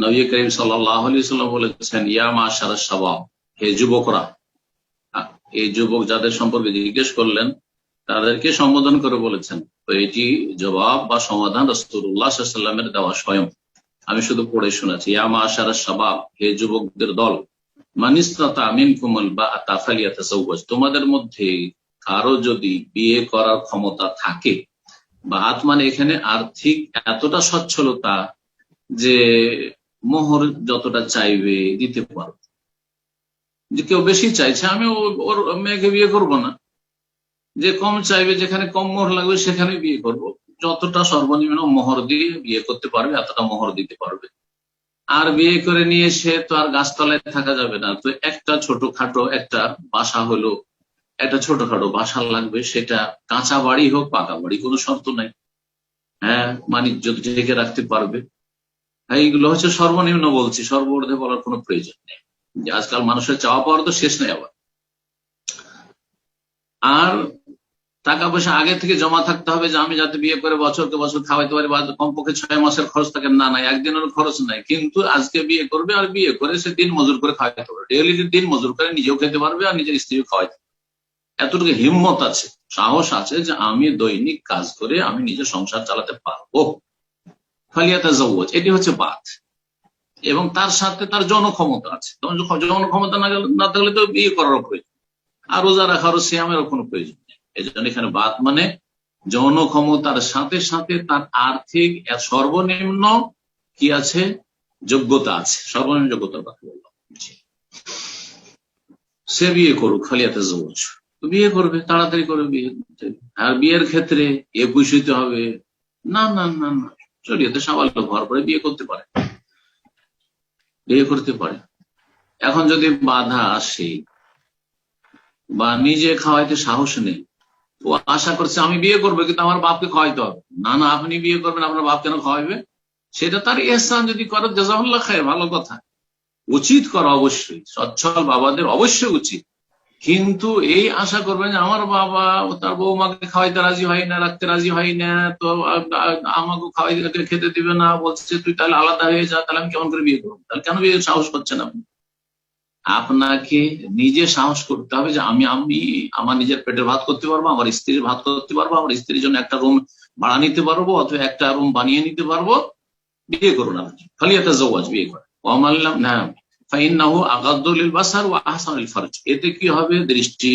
নবী করিম সাল্লাল্লাহু আলাইহি ওয়াসাল্লাম বলেছেন, ইয়া মাশারাশ শাবাব, হে যুবকরা। এই যুবক যাদের সম্পর্কে জিজ্ঞেস করলেন তাদেরকে সম্বোধন করে বলেছেন। তো এটি জবাব বা সমাধান রাসূলুল্লাহ সাল্লাল্লাহু আলাইহি ওয়াসাল্লামের দেওয়া স্বয়ং। আমি শুধু পড়ে শোনাচ্ছি, ইয়া মাশারাশ শাবাব, হে যুবকদের দল, মান ইসতাতা মিনকুমুল বাআতা ফালিয়াতাযাওয়াজ, তোমাদের মধ্যে কারো যদি বিয়ে করার ক্ষমতা থাকে, বাআত মানে এখানে আর্থিক এতটা সচ্ছলতা যে মোহর যতটা চাইবে দিতে পারবে। যে কেউ বেশি চাইছে, আমি ওর মেয়েকে বিয়ে করব না। যে কম চাইবে, যেখানে কম মোহর লাগবে সেখানে বিয়ে করব। যতটা সর্বনিম্ন মোহর দিয়ে বিয়ে করতে পারবে এতটা মোহর দিতে পারবে। আর বিয়ে করে নিয়ে সে তো আর গাছতলায় থাকা যাবে না, তো একটা ছোটখাটো একটা বাসা হলো, একটা ছোটখাটো বাসা লাগবে, সেটা কাঁচা বাড়ি হোক পাকা বাড়ি, কোনো শর্ত নাই। হ্যাঁ, বাণিজ্য ঢেকে রাখতে পারবে। এইগুলো হচ্ছে সর্বনিম্ন বলছি, সর্বর্ধে বলার কোনো প্রয়োজন নেই। যে আজকাল মানুষের চাওয়া পাওয়ার তো শেষ নেই আবার। আর টাকা পয়সা আগে থেকে জমা থাকতে হবে, যে আমি যাতে বিয়ে করে বছরকে বছর খাওয়াইতে পারি, বা কমপক্ষে 6 মাসের খরচ থাকে। না নাই, একদিনের খরচ নাই, কিন্তু আজকে বিয়ে করবে আর বিয়ে করে সে দিন মজুর করে খাওয়াইতে পারবে, ডেইলি দিন মজুর করে নিজেও খেতে পারবে আর নিজের স্ত্রীও খাওয়াইতে পারবে। এতটুকু হিম্মত আছে, সাহস আছে যে আমি দৈনিক কাজ করে আমি নিজের সংসার চালাতে পারবো। ফালিয়াতাযাওয়াজ, এটি হচ্ছে বাত। এবং তার সাথে তার যৌন ক্ষমতা আছে। যৌন ক্ষমতা না থাকলে তো বিয়ে করারও প্রয়োজন, আর রোজা রাখারও সিয়ামেরও কোনো প্রয়োজন নেই। এই জন্য এখানে বাত মানে যৌন ক্ষমতার সাথে সাথে তার আর্থিক সর্বনিম্ন কি আছে, যোগ্যতা আছে, সর্বনিম্ন যোগ্যতার কথা বললাম। সে বিয়ে করুক, ফালিয়াতাযাওয়াজ, বিয়ে করবে, তাড়াতাড়ি করে বিয়ে করতে। আর বিয়ের ক্ষেত্রে 21 হইতে হবে না, না না না, শরীয়তে সাবালক হওয়ার পরে বিয়ে করতে পারে, বিয়ে করতে পারে। এখন যদি বাধা আসে বা নিজে খাওয়াইতে সাহস নেই, ও আশা করছে আমি বিয়ে করবো কিন্তু আমার বাপকে খাওয়াইতে হবে, না না আপনি বিয়ে করবেন, আপনার বাপ কেন খাওয়াইবে? সেটা তার ইহসান যদি করে, জাযাকাল্লাহ খায়র, ভালো কথা, উচিত করা অবশ্যই, সচ্ছল বাবাদের অবশ্যই উচিত। কিন্তু এই আশা করবেন যে আমার বাবা তার বৌমাকে খাওয়াইতে রাজি হয় না, রাখতে রাজি হয় না, তো আমাকে খাওয়াইতে খেতে দিবে না, বলছে তুই তাহলে আলাদা হয়ে যা, তাহলে আমি কেমন করে বিয়ে করবো? তাহলে কেন বিয়ে সাহস করছেন আপনি? আপনাকে নিজে সাহস করতে হবে যে আমি আমার নিজের পেটের ভাত করতে পারবো, আমার স্ত্রীর ভাত করতে পারবো, আমার স্ত্রীর জন্য একটা রুম ভাড়া নিতে পারবো অথবা একটা রুম বানিয়ে নিতে পারবো। বিয়ে করুন আপনি, ফালিয়াতাযাওয়াজ, বিয়ে করেন। ওয়ামাল্লাম না ফাইন্নাহু আগাদ্দু লিল বাসার ওয়া আহসানু লিল ফারজ, এতে কি হবে, দৃষ্টি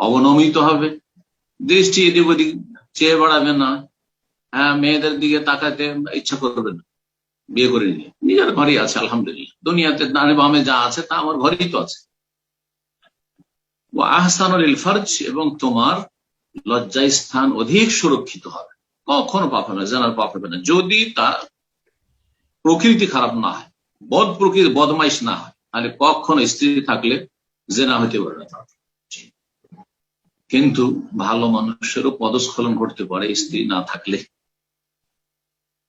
অবনমিত হবে, দৃষ্টি এদিক ওদিক চেয়ে বেড়াবে না। হ্যাঁ, মেয়েদের দিকে তাকাতে ইচ্ছা করবে না। বিয়ে করে নিয়ে নিজের ঘরেই আছে, আলহামদুলিল্লাহ, দুনিয়াতে ডানে বামে যা আছে তা আমার ঘরেই তো আছে। ওয়া আহসানু লিল ফারজ, এবং তোমার লজ্জা স্থান অধিক সুরক্ষিত হবে, কখনো পাপ হবে না, জানার পাপ হবে না, যদি তার প্রকৃতি খারাপ না হয়, বদ প্রকৃতি, বদমাইশ না হয়, তাহলে কখনো স্ত্রী থাকলে জেনা হইতে পারে না। কিন্তু ভালো মানুষেরও পদস্খলন ঘটতে পারে স্ত্রী না থাকলে,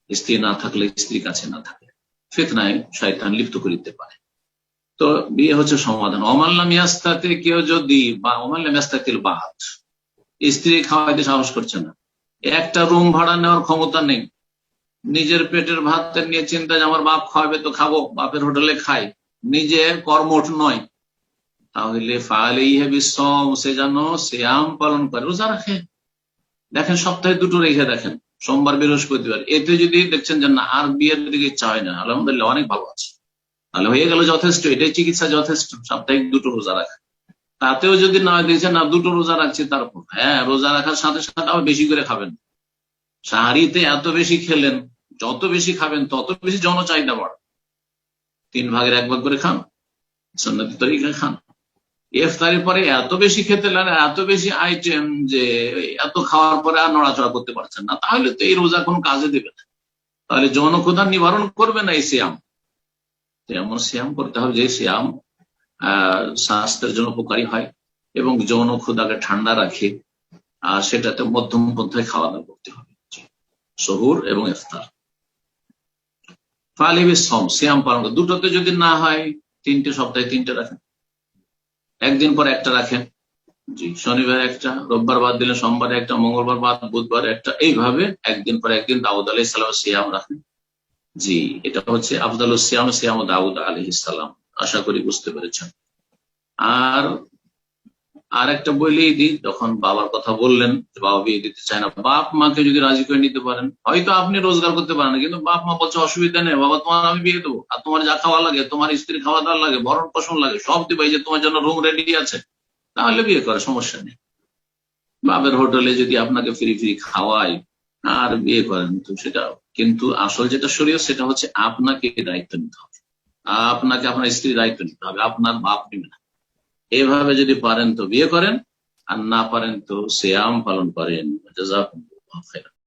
স্ত্রীর কাছে না থাকলে ফিতনায় শয়তান লিপ্ত করে দিতে পারে। তো বিয়ে হচ্ছে সমাধান। অমাল্লাম ইয়াস্তাতে, কেউ যদি, বা অমাল্লাম ইয়াস্তাতিল বাত, স্ত্রী খাওয়াইতে সাহস করছে না, একটা রুম ভাড়া নেওয়ার ক্ষমতা নেই, নিজের পেটের ভাত নিয়ে চিন্তা যে আমার বাপ খাওয়াবে তো খাবো, বাপের হোটেলে খাই, নিজে কর্মঠ নয়, তাহলে ফালাইহি বিসসাম, সে যেন সিয়াম পালন করে, রোজা রাখে। দেখেন সপ্তাহে 2টো রেখে দেখেন, সোমবার বৃহস্পতিবার। এতে যদি দেখছেন যে না আর বিয়ের দিকে ইচ্ছা হয় না, আলহামদুলিল্লাহ অনেক ভালো আছে, তাহলে হয়ে গেল যথেষ্ট, এটাই চিকিৎসা যথেষ্ট, সাপ্তাহিক 2টো রোজা রাখা। তাতেও যদি না দেখছেন না 2টো রোজা রাখছি, তারপর হ্যাঁ, রোজা রাখার সাথে সাথে আবার বেশি করে খাবেন। সাহারিতে এত বেশি খেলেন, যত বেশি খাবেন তত বেশি যৌন চাহিদা বাড়ে। 3 ভাগের 1 ভাগ করে খান, সুন্নতি তরিকায় খান। ইফতারের পরে এত বেশি খেতে লাগে, এত বেশি আইটেম, যে এত খাওয়ার পরে আর নড়াচড়া করতে পারছেন না, তাহলে তো এই রোজা কোনো কাজে দেবে না। তাহলে যৌন ক্ষুধা নিবারণ করবে না এই সিয়াম। এমন সিয়াম করতে হবে যে সিয়াম স্বাস্থ্যের জন্য উপকারী হয় এবং যৌন ক্ষুধাকে ঠান্ডা রাখে, আর সেটাতে মধ্যম পন্থায় খাওয়া দাওয়া করতে হবে, সহুর এবং ইফতার। ফালিবি সম, সিয়াম পালন, দুটোতে যদি না হয় 3টে, সপ্তাহে 3টে রাখেন, একদিন পর একটা রাখেন, জি, শনিবার একটা, রোববার বাদ দিলে সোমবারে একটা, মঙ্গলবার বাদ বুধবার একটা, এইভাবে একদিন পর একদিন দাউদ আলাইহিস সালাম সিয়াম রাখেন। জি, এটা হচ্ছে আফদালুস সিয়াম সিয়াম দাউদ আলাইহিস সালাম। আশা করি বুঝতে পেরেছেন। আর আর একটা বলেই দিই, যখন বাবার কথা বললেন যে বাবা বিয়ে দিতে চায় না, বাপ মাকে যদি রাজি করে নিতে পারেন, হয়তো আপনি রোজগার করতে পারেন না, কিন্তু বাপ মা বলছে অসুবিধা নেই বাবা, তোমার আমি বিয়ে দেবো, আর তোমার যা খাওয়া লাগে, তোমার স্ত্রী খাওয়া দাওয়া লাগে, ভরণ পোষণ লাগে, সব দিবে, এই যে তোমার জন্য রুম রেডি আছে, তাহলে বিয়ে করে সমস্যা নেই। বাপের হোটেলে যদি আপনাকে ফ্রি ফ্রি খাওয়ায় আর বিয়ে করেন, তো সেটা, কিন্তু আসল যেটা শরীয়ত সেটা হচ্ছে আপনাকে দায়িত্ব নিতে হবে, আপনাকে আপনার স্ত্রীর দায়িত্ব নিতে হবে, আপনার বাপ নিবে না। এভাবে যদি পারেন তো বিয়ে করেন, আর না পারেন তো সিয়াম পালন করেন। জাযাকুমুল্লাহু খাইরান।